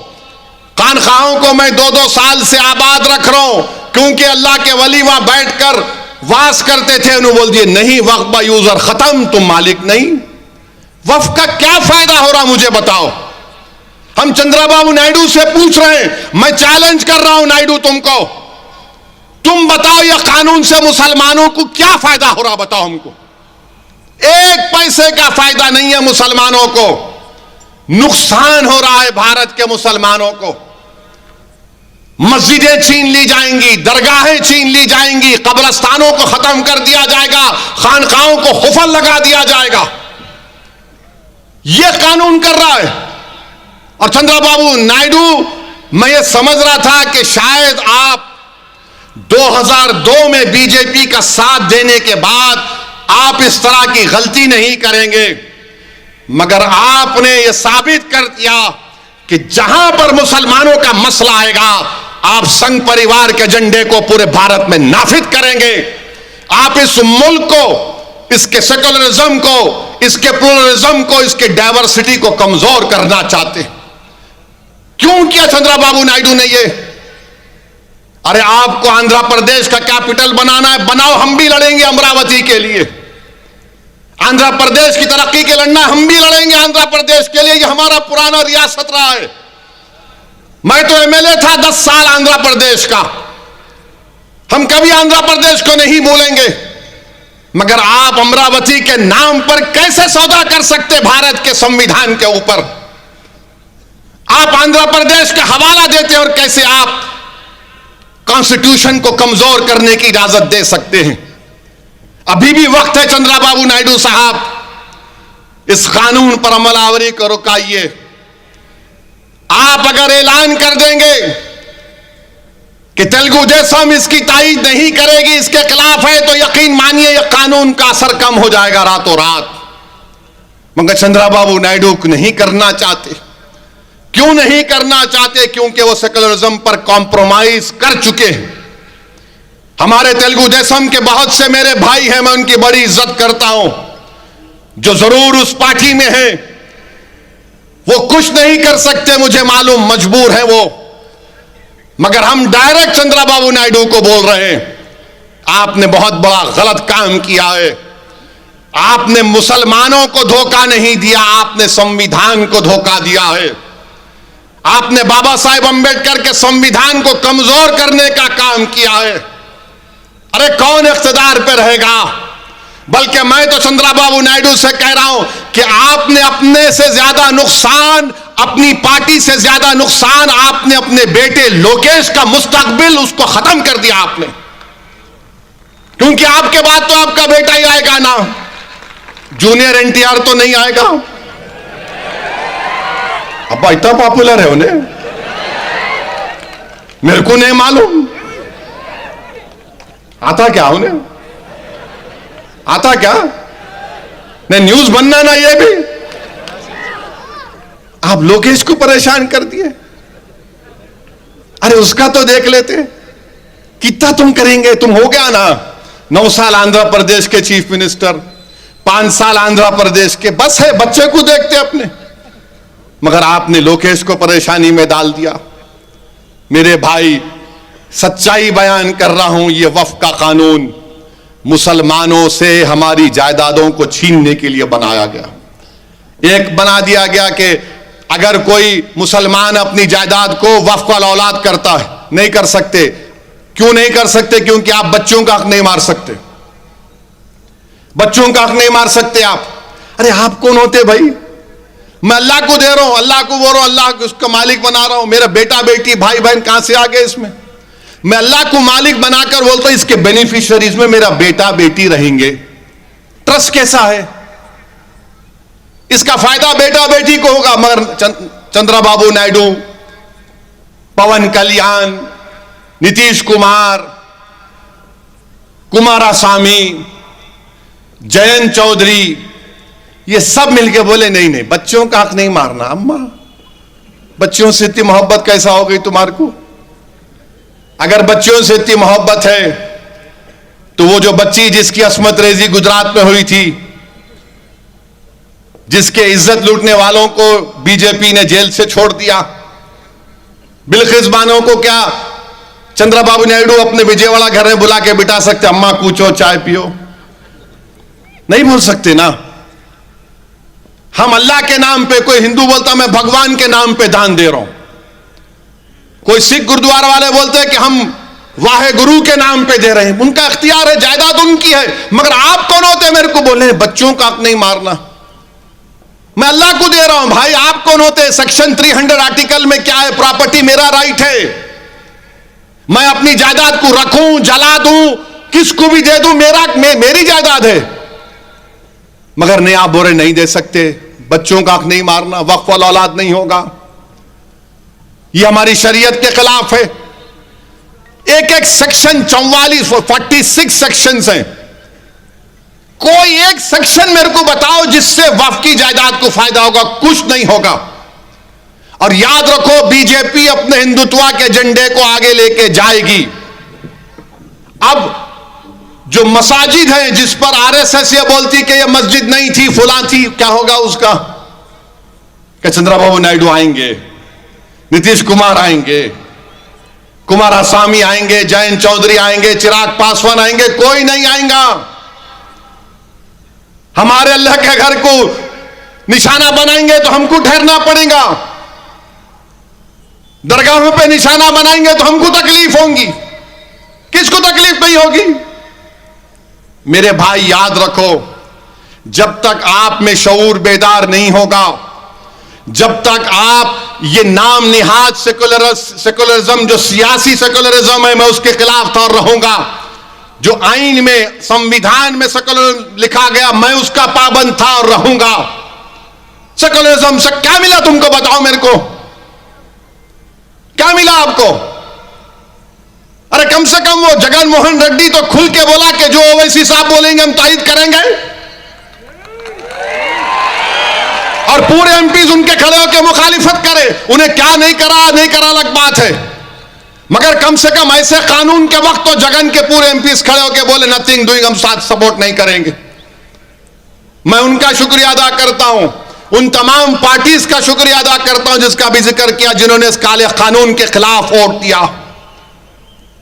Speaker 4: खानखाहों को मैं 2-2 साल से आबाद रख रहा हूं, क्योंकि अल्लाह के वली वहां बैठकर वास करते थे, उन्होंने बोल दिए नहीं वक्फ बाय यूजर, खत्म, तुम मालिक नहीं। वक्फ का क्या फायदा हो रहा मुझे बताओ। हम चंद्रबाबू नायडू से पूछ रहे हैं, मैं चैलेंज कर रहा हूं नायडू तुमको, तुम बताओ यह कानून से मुसलमानों को क्या फायदा हो रहा, बताओ हमको। एक पैसे का फायदा नहीं है मुसलमानों को, नुकसान हो रहा है भारत के मुसलमानों को। मस्जिदें छीन ली जाएंगी, दरगाहें छीन ली जाएंगी, कब्रस्तानों को खत्म कर दिया जाएगा, खानकाहों को खुफल लगा दिया जाएगा, यह कानून कर रहा है। और चंद्रबाबू नायडू, मैं ये समझ रहा था कि शायद आप 2002 में बीजेपी का साथ देने के बाद आप इस तरह की गलती नहीं करेंगे, मगर आपने यह साबित कर दिया कि जहां पर मुसलमानों का मसला आएगा आप संघ परिवार के एजेंडे को पूरे भारत में नाफिज करेंगे। आप इस मुल्क को, इसके सेकुलरिज्म को, इसके प्लुरलिज्म को, इसके डाइवर्सिटी को कमजोर करना चाहते। क्यों किया चंद्रबाबू नायडू ने ये? अरे आपको आंध्र प्रदेश का कैपिटल बनाना है, बनाओ, हम भी लड़ेंगे अमरावती के लिए। आंध्र प्रदेश की तरक्की के लड़ना, हम भी लड़ेंगे आंध्र प्रदेश के लिए, ये हमारा पुराना रियासत रहा है। मैं तो एमएलए था 10 साल आंध्र प्रदेश का, हम कभी आंध्र प्रदेश को नहीं भूलेंगे।
Speaker 5: मगर आप अमरावती के नाम पर कैसे सौदा कर सकते भारत के संविधान के ऊपर? आप आंध्र प्रदेश का हवाला देते और कैसे आप कॉन्स्टिट्यूशन को कमजोर करने की इजाजत दे सकते हैं? अभी भी वक्त है चंद्रबाबू नायडू साहब, इस कानून पर अमलावरी को रुकाइए। आप अगर ऐलान कर देंगे कि तेलुगु देशम इसकी तायीद नहीं करेगी, इसके खिलाफ है, तो यकीन मानिए यह कानून का असर कम हो जाएगा रातों रात। मगर चंद्रबाबू नायडू नहीं करना चाहते। क्यों नहीं करना चाहते? क्योंकि वो सेकुलरिज्म पर कॉम्प्रोमाइज कर चुके हैं। हमारे तेलुगु देशम के बहुत से मेरे भाई हैं, मैं उनकी बड़ी इज्जत करता हूं, जो जरूर उस पार्टी में हैं। वो कुछ नहीं कर सकते, मुझे मालूम, मजबूर है वो। मगर हम डायरेक्ट चंद्रबाबू नायडू को बोल रहे हैं, आपने बहुत बड़ा गलत काम किया है। आपने मुसलमानों को धोखा नहीं दिया, आपने संविधान को धोखा दिया है। आपने बाबा साहेब अंबेडकर के संविधान को कमजोर करने का काम किया है। अरे कौन इख्तिदार पे रहेगा? बल्कि मैं तो चंद्रबाबू नायडू से कह रहा हूं कि आपने अपने से ज्यादा नुकसान, अपनी पार्टी से ज्यादा नुकसान आपने अपने बेटे लोकेश का मुस्तकबिल उसको खत्म कर दिया आपने। क्योंकि आपके बाद तो आपका बेटा ही आएगा ना, जूनियर एनटीआर तो नहीं आएगा। अब्बा इतना पॉपुलर है उन्हें, मेरे को नहीं मालूम। आता क्या उन्हें? आता क्या? नहीं न्यूज बनना ना, ये भी आप लोकेश को परेशान कर दिए। अरे उसका तो देख लेते, कितना तुम करेंगे? तुम हो गया ना 9 साल आंध्र प्रदेश के चीफ मिनिस्टर, 5 साल आंध्र प्रदेश के, बस है, बच्चे को देखते अपने। मगर आपने लोकेश को परेशानी में डाल दिया। मेरे भाई, सच्चाई बयान कर रहा हूं, यह वक्फ का कानून मुसलमानों से हमारी जायदादों को छीनने के लिए बनाया गया। एक बना दिया गया कि अगर कोई मुसलमान अपनी जायदाद को वक्फ वाल औलाद करता है, नहीं कर सकते। क्यों नहीं कर सकते? क्योंकि आप बच्चों का हक नहीं मार सकते, बच्चों का हक नहीं मार सकते आप। अरे आप कौन होते भाई? मैं अल्लाह को दे रहा हूं, अल्लाह को बोल रहा हूं, अल्लाह उसका मालिक बना रहा हूं। मेरा बेटा बेटी भाई बहन कहां से आ गए इसमें? मैं अल्लाह को मालिक बनाकर बोलता हूं इसके बेनिफिशियरीज में मेरा बेटा बेटी रहेंगे। ट्रस्ट कैसा है? इसका फायदा बेटा बेटी को होगा। मगर चंद्रबाबू नायडू, पवन कल्याण, नीतीश कुमार, कुमारास्वामी, जयंत चौधरी, ये सब मिलके बोले नहीं नहीं, बच्चों का हक नहीं मारना। अम्मा, बच्चों से इतनी मोहब्बत कैसा हो गई तुम्हारे को? अगर बच्चों से इतनी मोहब्बत है तो वो जो बच्ची जिसकी अस्मत रेजी गुजरात में हुई थी, जिसके इज्जत लूटने वालों को बीजेपी ने जेल से छोड़ दिया, बिल्किस बानो को क्या चंद्रबाबू नायडू अपने विजयवाड़ा घर में बुला के बिठा सकते? अम्मा पूछो, चाय पियो? नहीं बोल सकते ना। हम अल्लाह के नाम पे, कोई हिंदू बोलता मैं भगवान के नाम पे दान दे रहा हूं, कोई सिख गुरुद्वारा वाले बोलते हैं कि हम वाहे गुरु के नाम पे दे रहे हैं। उनका इख्तियार है, जायदाद उनकी है। मगर आप कौन होते हैं मेरे को बोलने बच्चों का हक नहीं मारना? मैं अल्लाह को दे रहा हूं भाई, आप कौन होते हैं? सेक्शन 300 आर्टिकल में क्या है? प्रॉपर्टी मेरा राइट है, मैं अपनी जायदाद को रखूं, जला दूं, किसको भी दे दूं, मेरी जायदाद है। मगर नहीं, आप बोरे नहीं दे सकते, बच्चों का हक नहीं मारना, वक्फ वाल औलाद नहीं होगा। यह हमारी शरीयत के खिलाफ है। एक एक सेक्शन 46 सेक्शंस हैं। कोई एक सेक्शन मेरे को बताओ जिससे वक्फ की जायदाद को फायदा होगा? कुछ नहीं होगा। और याद रखो, बीजेपी अपने हिंदुत्व के एजेंडे को आगे लेके जाएगी। अब जो मसाजिद है जिस पर आरएसएस ये बोलती कि ये मस्जिद नहीं थी, फुला थी, क्या होगा उसका? कि चंद्रबाबू नायडू आएंगे, नीतीश कुमार आएंगे, कुमारास्वामी आएंगे, जयंत चौधरी आएंगे, चिराग पासवान आएंगे, कोई नहीं आएगा। हमारे अल्लाह के घर को निशाना बनाएंगे तो हमको ठहरना पड़ेगा, दरगाहों पे निशाना बनाएंगे तो हमको तकलीफ होगी। किसको तकलीफ नहीं होगी? मेरे भाई याद रखो, जब तक आप में शऊर बेदार नहीं होगा, जब तक आप ये नाम निहाद सेकुलरिज्म, जो सियासी सेकुलरिज्म है, मैं उसके खिलाफ था और रहूंगा। जो आईन में, संविधान में सेकुलर लिखा गया, मैं उसका पाबंद था और रहूंगा। सेकुलरिज्म से क्या मिला तुमको, बताओ मेरे को, क्या मिला आपको? अरे कम से कम वो जगन मोहन रेड्डी तो खुल के बोला कि जो ओवैसी साहब बोलेंगे हम तायद करेंगे, और पूरे एमपीज उनके खड़े होकर मुखालिफत करे। उन्हें क्या नहीं करा अलग बात है, मगर कम से कम ऐसे कानून के वक्त तो जगन के पूरे एमपीज खड़े होकर बोले नथिंग डूइंग, हम साथ सपोर्ट नहीं करेंगे। मैं उनका शुक्रिया अदा करता हूं, उन तमाम पार्टीज का शुक्रिया अदा करता हूं जिसका भी जिक्र किया, जिन्होंने इस काले कानून के खिलाफ वोट दिया।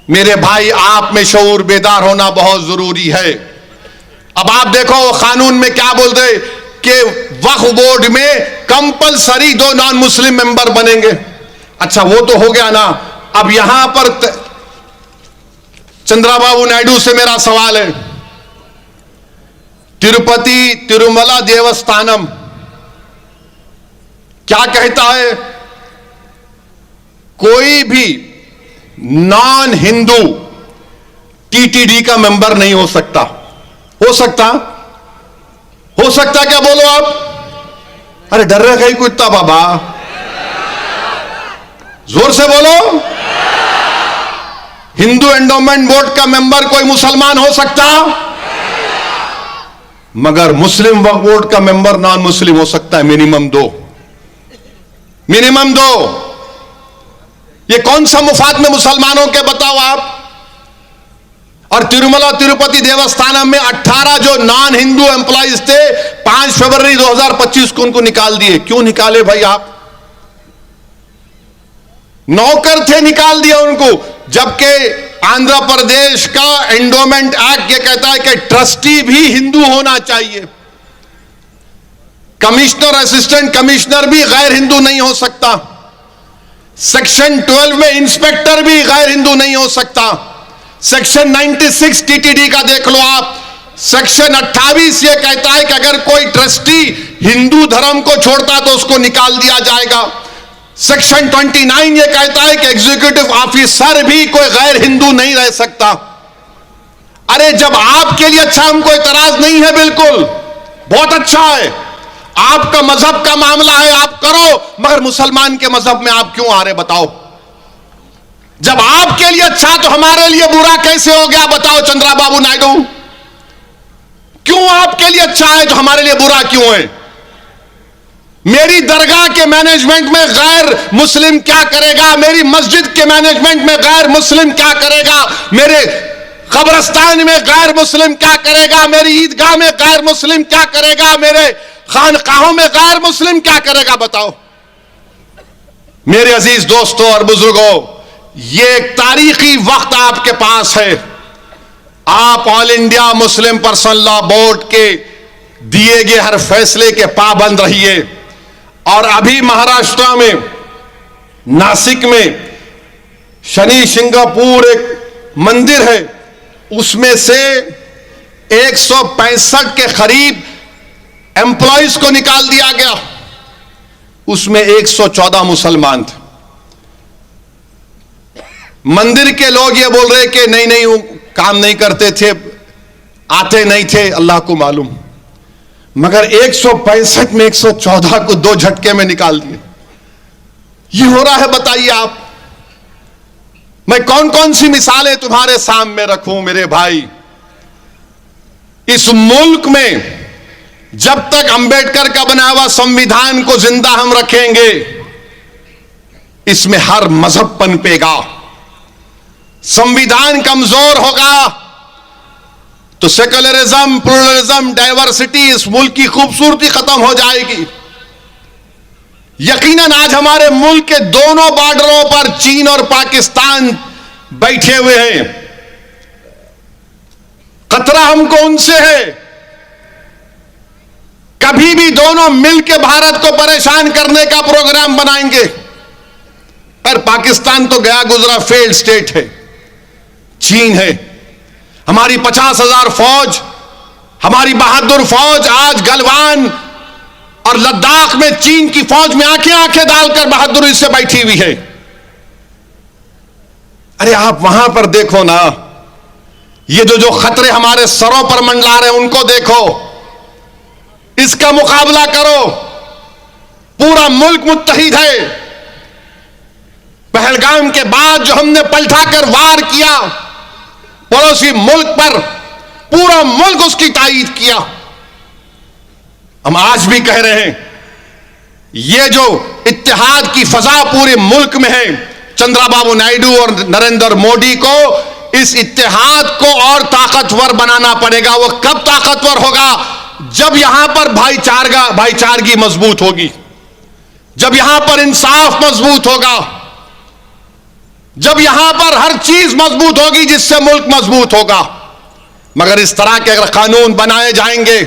Speaker 5: मेरे भाई, आप में शऊर बेदार होना बहुत जरूरी है। अब आप देखो कानून में क्या बोल रहे कि वक्फ बोर्ड में कंपलसरी 2 नॉन मुस्लिम मेंबर बनेंगे। अच्छा वो तो हो गया ना। अब यहां पर चंद्रबाबू नायडू से मेरा सवाल है, तिरुपति तिरुमला देवस्थानम क्या कहता है? कोई भी नॉन हिंदू टीटीडी का मेंबर नहीं हो सकता। हो सकता क्या? बोलो आप। अरे डर रहे कहीं कुत्ता बाबा, जोर से बोलो। हिंदू एंडोमेंट बोर्ड का मेंबर कोई मुसलमान हो सकता, मगर मुस्लिम वक्फ बोर्ड का मेंबर नॉन मुस्लिम हो सकता है, मिनिमम 2। ये कौन सा मुफाद में मुसलमानों के, बताओ आप। और तिरुमला तिरुपति देवस्थानम में 18 जो नॉन हिंदू एम्प्लॉइज थे, 5 फरवरी 2025 को उनको निकाल दिए। क्यों निकाले भाई? आप नौकर थे, निकाल दिया उनको। जबकि आंध्र प्रदेश का एंडोमेंट एक्ट ये कहता है कि ट्रस्टी भी हिंदू होना चाहिए, कमिश्नर, असिस्टेंट कमिश्नर भी गैर हिंदू नहीं हो सकता, सेक्शन 12 में इंस्पेक्टर भी गैर हिंदू नहीं हो सकता। सेक्शन 96 टीटीडी का देख लो आप, सेक्शन 28 ये कहता है कि अगर कोई ट्रस्टी हिंदू धर्म को छोड़ता तो उसको निकाल दिया जाएगा। सेक्शन 29 ये कहता है कि एग्जीक्यूटिव ऑफिसर भी कोई गैर हिंदू नहीं रह सकता। अरे जब आपके लिए अच्छा, हमको इतराज नहीं है, बिल्कुल बहुत अच्छा है, आपका मजहब का मामला है, आप करो, मगर मुसलमान के मजहब में आप क्यों आ रहे, बताओ। जब आपके लिए अच्छा तो हमारे लिए बुरा कैसे हो गया, बताओ चंद्रबाबू नायडू। क्यों आपके लिए अच्छा है तो हमारे लिए बुरा क्यों है? मेरी दरगाह के मैनेजमेंट में गैर मुस्लिम क्या करेगा, मेरी मस्जिद के मैनेजमेंट में गैर मुस्लिम क्या करेगा, मेरे कब्रिस्तान में गैर मुस्लिम क्या करेगा, मेरी ईदगाह में गैर मुस्लिम क्या करेगा, मेरे खानकाहों में गैर मुस्लिम क्या करेगा, बताओ। मेरे अजीज दोस्तों और बुजुर्गों, ये एक तारीखी वक्त आपके पास है। आप all India Muslim personal law board के दिए गए हर फैसले के पाबंद रहिए। और अभी महाराष्ट्र में नासिक में शनि सिंगापुर एक मंदिर है, उसमें से 165 के करीब एम्प्लॉइज को निकाल दिया गया, उसमें 114 मुसलमान थे। मंदिर के लोग ये बोल रहे कि नहीं वो काम नहीं करते थे, आते नहीं थे, अल्लाह को मालूम। मगर 165 में 114 को 2 झटके में निकाल दिए। ये हो रहा है, बताइए आप। मैं कौन कौन सी मिसालें तुम्हारे सामने रखूं मेरे भाई। इस मुल्क में जब तक अंबेडकर का बना हुआ संविधान को जिंदा हम रखेंगे, इसमें हर मजहब पनपेगा। संविधान कमजोर होगा तो सेकुलरिज्म, प्लुरलिज्म, डाइवर्सिटी, इस मुल्क की खूबसूरती खत्म हो जाएगी। यकीनन आज हमारे मुल्क के दोनों बॉर्डरों पर चीन और पाकिस्तान बैठे हुए हैं। खतरा हमको उनसे है। कभी भी दोनों मिलकर भारत को परेशान करने का प्रोग्राम बनाएंगे। पर पाकिस्तान तो गया गुजरा फेल्ड स्टेट है, चीन है। हमारी 50,000 फौज हमारी बहादुर फौज आज गलवान और लद्दाख में चीन की फौज में आंखें आंखें डालकर बहादुरी से बैठी हुई है। अरे आप वहां पर देखो ना, ये जो खतरे हमारे सरों पर मंडला रहे हैं उनको देखो, इसका मुकाबला करो। पूरा मुल्क मुत्तहिद है। पहलगाम के बाद जो हमने पलटाकर वार किया पड़ोसी मुल्क पर, पूरा मुल्क उसकी तायीद किया। हम आज भी कह रहे हैं, ये जो इत्तेहाद की फजा पूरे मुल्क में है, चंद्रबाबू नायडू और नरेंद्र मोदी को इस इत्तेहाद को और ताकतवर बनाना पड़ेगा। वो कब ताकतवर होगा? जब यहां पर भाईचारगी मजबूत होगी, जब यहां पर इंसाफ मजबूत होगा, जब यहां पर हर चीज मजबूत होगी जिससे मुल्क मजबूत होगा। मगर इस तरह के अगर कानून बनाए जाएंगे,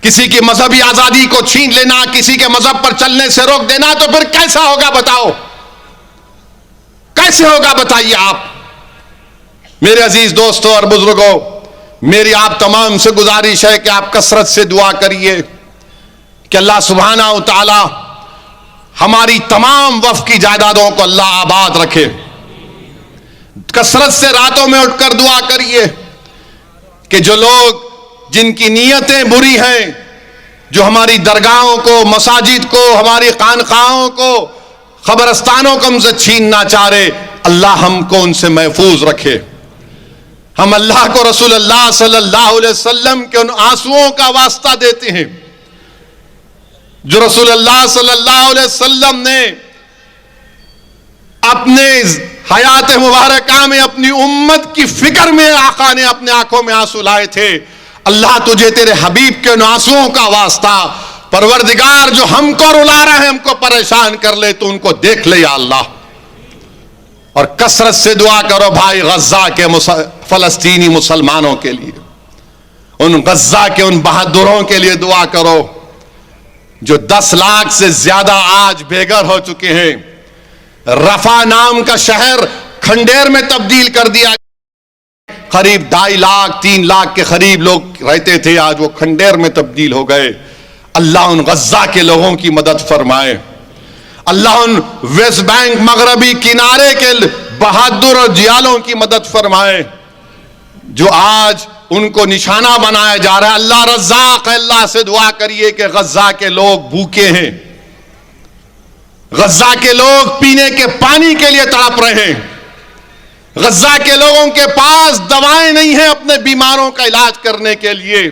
Speaker 5: किसी की मजहबी आजादी को छीन लेना, किसी के मजहब पर चलने से रोक देना, तो फिर कैसा होगा बताओ? कैसे होगा बताइए आप? मेरे अजीज दोस्तों और बुजुर्गों, मेरी आप तमाम से गुजारिश है कि आप कसरत से दुआ करिए कि अल्लाह सुब्हाना व तआला हमारी तमाम वफ़ की जायदादों को अल्लाह आबाद रखे। कसरत से रातों में उठकर दुआ करिए कि जो लोग जिनकी नीयतें बुरी हैं, जो हमारी दरगाहों को, मसाजिद को, हमारी खानकाहों को, खबरस्तानों को हमसे छीनना चाह रहे, अल्लाह हमको उनसे महफूज रखे। हम अल्लाह को, रसूल अल्लाह सल्लल्लाहु अलैहि वसल्लम के उन आंसुओं का वास्ता देते हैं जो रसूल अल्लाह सल्लल्लाहु अलैहि वसल्लम ने अपने हयात मुबारका में अपनी उम्मत की फिक्र में आका ने अपने आंखों में आंसू लाए थे। अल्लाह तुझे तेरे हबीब के उन आंसुओं का वास्ता, परवरदिगार जो हमको रुला रहे हैं, हमको परेशान कर ले, तो उनको देख ले या अल्लाह। और कसरत से दुआ करो भाई गज्जा के फलस्तीनी मुसलमानों के लिए, उन गज्जा के उन बहादुरों के लिए दुआ करो जो 10 लाख से ज्यादा आज बेघर हो चुके हैं। रफा नाम का शहर खंडेर में तब्दील कर दिया, करीब 2.5 लाख 3 लाख के करीब लोग रहते थे, आज वो खंडेर में तब्दील हो गए। अल्लाह उन गज्जा के लोगों की मदद फरमाए। अल्लाह उन वेस्ट बैंक मगरबी किनारे के बहादुर और जियालों की मदद फरमाए जो आज उनको निशाना बनाया जा रहा है। अल्लाह रज़्ज़ाक़, अल्लाह से दुआ करिए कि गज्जा के लोग भूखे हैं, गज्जा के लोग पीने के पानी के लिए तड़प रहे हैं, गज्जा के लोगों के पास दवाएं नहीं हैं अपने बीमारों का इलाज करने के लिए।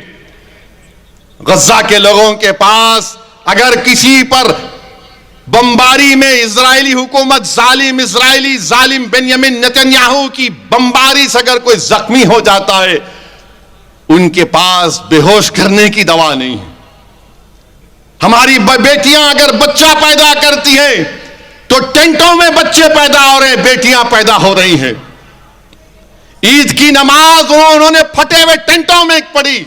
Speaker 5: गज्जा के लोगों के पास अगर किसी पर बमबारी में इजरायली हुकूमत, इजरायली जालिम बेंयामिन नेतन्याहू की बमबारी से अगर कोई जख्मी हो जाता है, उनके पास बेहोश करने की दवा नहीं है। हमारी बेटियां अगर बच्चा पैदा करती हैं तो टेंटों में बच्चे पैदा हो रहे हैं, बेटियां पैदा हो रही हैं। ईद की नमाज उन्होंने फटे हुए टेंटों में पढ़ी,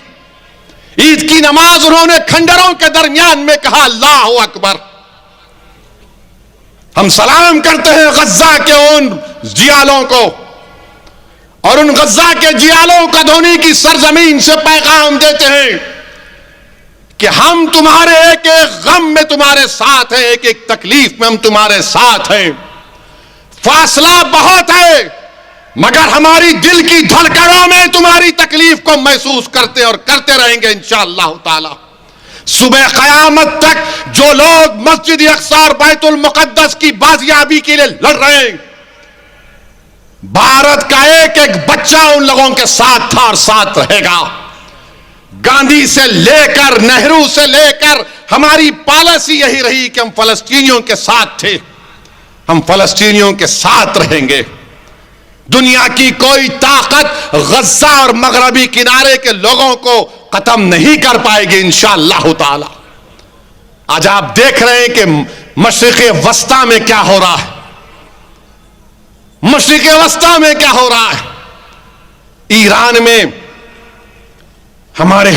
Speaker 5: ईद की नमाज उन्होंने खंडरों के दरमियान में कहा अल्लाहु अकबर। हम सलाम करते हैं गज्जा के उन जियालों को, और उन गज्जा के जियालों का धोनी की सरजमीन से पैगाम देते हैं कि हम तुम्हारे एक एक गम में तुम्हारे साथ हैं, एक एक तकलीफ में हम तुम्हारे साथ हैं। फासला बहुत है, मगर हमारी दिल की धड़कनों में तुम्हारी तकलीफ को महसूस करते और करते रहेंगे इंशाअल्लाह ताला। सुबह क़यामत तक जो लोग मस्जिद अक़सा और बैतुल मुक़द्दस की बाजियाबी के लिए लड़ रहे हैं, भारत का एक एक बच्चा उन लोगों के साथ था और साथ रहेगा। गांधी से लेकर नेहरू से लेकर हमारी पॉलिसी यही रही कि हम फलस्तीनियों के साथ थे, हम फलस्तीनियों के साथ रहेंगे। दुनिया की कोई ताकत गज्जा और मगरबी किनारे के लोगों को खत्म नहीं कर पाएगी इंशाअल्लाह ताला। आज आप देख रहे हैं कि मशरिक़ वस्ता में क्या हो रहा है, मशरिक़ वस्ता में क्या हो रहा है। ईरान में हमारे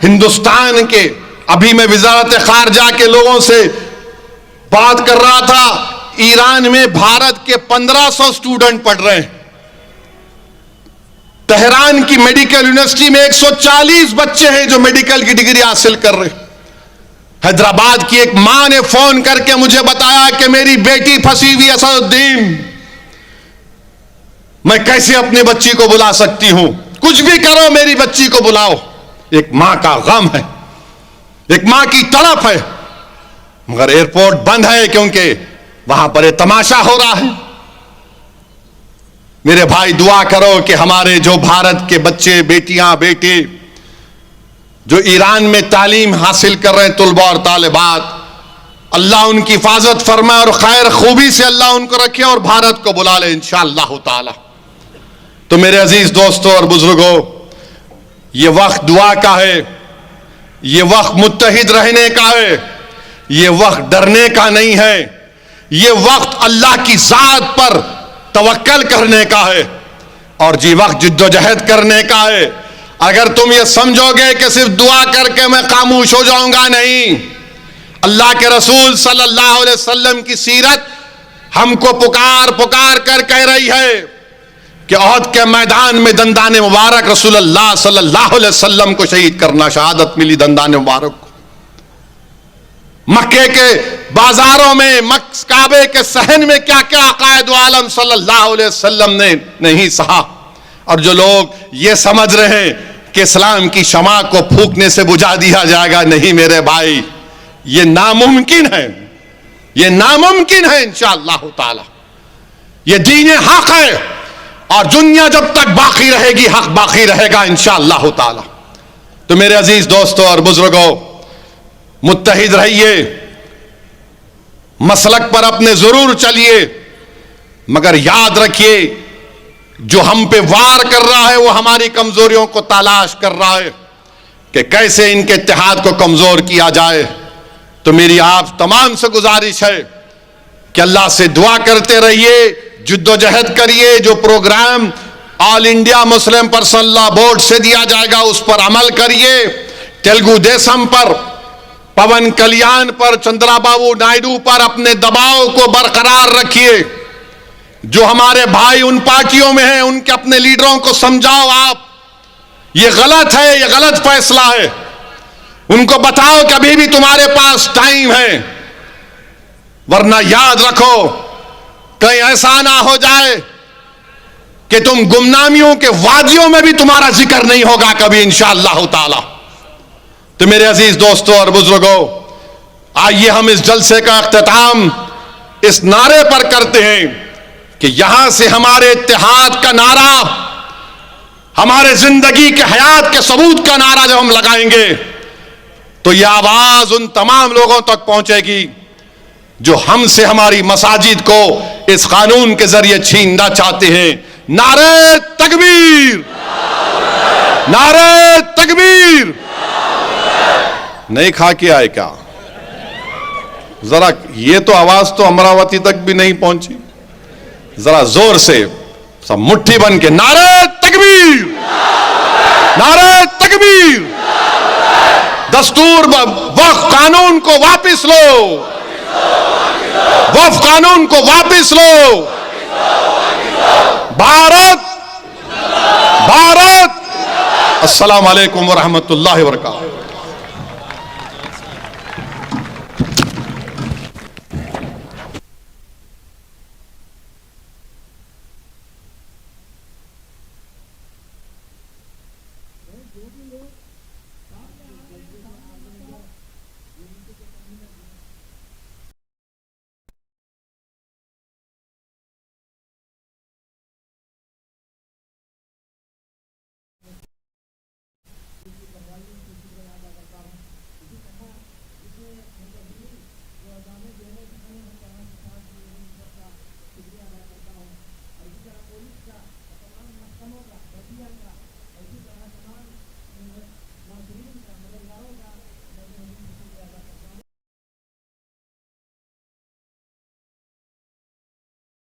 Speaker 5: हिंदुस्तान के, अभी मैं वज़ारत ख़ारजा के लोगों से बात कर रहा था, ईरान में भारत के 1500 स्टूडेंट पढ़ रहे हैं। तेहरान की मेडिकल यूनिवर्सिटी में 140 बच्चे हैं जो मेडिकल की डिग्री हासिल कर रहे हैं। हैदराबाद की एक मां ने फोन करके मुझे बताया कि मेरी बेटी फंसी हुई असदुद्दीन, मैं कैसे अपनी बच्ची को बुला सकती हूं? कुछ भी करो, मेरी बच्ची को बुलाओ। एक मां का गम है, एक मां की तड़प है, मगर एयरपोर्ट बंद है क्योंकि वहां पर एक तमाशा हो रहा है। मेरे भाई दुआ करो कि हमारे जो भारत के बच्चे, बेटियां, बेटे जो ईरान में तालीम हासिल कर रहे हैं, तुलबा और तालिबात, अल्लाह उनकी हिफाजत फरमाए और खैर खूबी से अल्लाह उनको रखे और भारत को बुला ले इंशाअल्लाह ताला। तो मेरे अजीज दोस्तों और बुजुर्गों, ये वक्त दुआ का है, ये वक्त मुत्तहिद रहने का है, ये वक्त डरने का नहीं है, ये वक्त अल्लाह की जात पर तवक्कल करने का है और जी वक्त जिद्दोजहद करने का है। अगर तुम ये समझोगे कि सिर्फ दुआ करके मैं खामोश हो जाऊंगा, नहीं। अल्लाह के रसूल सल्लल्लाहु अलैहि वसल्लम की सीरत हमको पुकार पुकार कर कह रही है कि ओहद के मैदान में दंदाने मुबारक रसूलुल्लाह सल्लल्लाहु अलैहि वसल्लम को शहीद करना, शहादत मिली दंदाने मुबारक को। मक्के के बाजारों में, काबे के सहन में क्या क्या अकायद आलम सल्लल्लाहु अलैहि वसल्लम ने नहीं सहा। और जो लोग ये समझ रहे हैं कि इस्लाम की शमा को फूंकने से बुझा दिया जाएगा, नहीं मेरे भाई, ये नामुमकिन है, ये नामुमकिन है इंशाअल्लाह ताला। ये दीन हक है और दुनिया जब तक बाकी रहेगी हक बाकी रहेगा इंशाअल्लाह ताला। तो मेरे अजीज दोस्तों और बुजुर्गों, मुत्तहिद रहिए, मसलक पर अपने जरूर चलिए, मगर याद रखिए जो हम पे वार कर रहा है वो हमारी कमजोरियों को तलाश कर रहा है कि कैसे इनके इत्तेहाद को कमजोर किया जाए। तो मेरी आप तमाम से गुजारिश है कि अल्लाह से दुआ करते रहिए, जिद्दोजहद करिए। जो program all India Muslim personal law board से दिया जाएगा उस पर अमल करिए। तेलुगु देशम पर, पवन कल्याण पर, चंद्राबाबू नायडू पर अपने दबाव को बरकरार रखिए। जो हमारे भाई उन पार्टियों में हैं उनके अपने लीडरों को समझाओ, आप ये गलत है, ये गलत फैसला है। उनको बताओ कि अभी भी तुम्हारे पास टाइम है, वरना याद रखो कहीं ऐसा ना हो जाए कि तुम गुमनामियों के वादियों में भी तुम्हारा जिक्र नहीं होगा कभी इंशाअल्लाह ताला। तो मेरे अजीज दोस्तों और बुजुर्गों, आइए हम इस जलसे का इख्तिताम इस नारे पर करते हैं कि यहां से हमारे इत्तेहाद का नारा, हमारे जिंदगी के हयात के सबूत का नारा जब हम लगाएंगे तो यह आवाज उन तमाम लोगों तक पहुंचेगी जो हमसे हमारी मसाजिद को इस कानून के जरिए छीनना चाहते हैं। नारे तकबीर, नारे तकबीर। नहीं खा के आए क्या? जरा ये तो आवाज तो अमरावती तक भी नहीं पहुंची। जरा जोर से सब मुट्ठी बन के नारे तकबीर, नारे तकबीर। दस्तूर वक्फ कानून को वापस लो, वक्फ कानून को वापस लो। भारत, भारत। अस्सलाम वालेकुम व रहमतुल्लाहि व बरकातहू।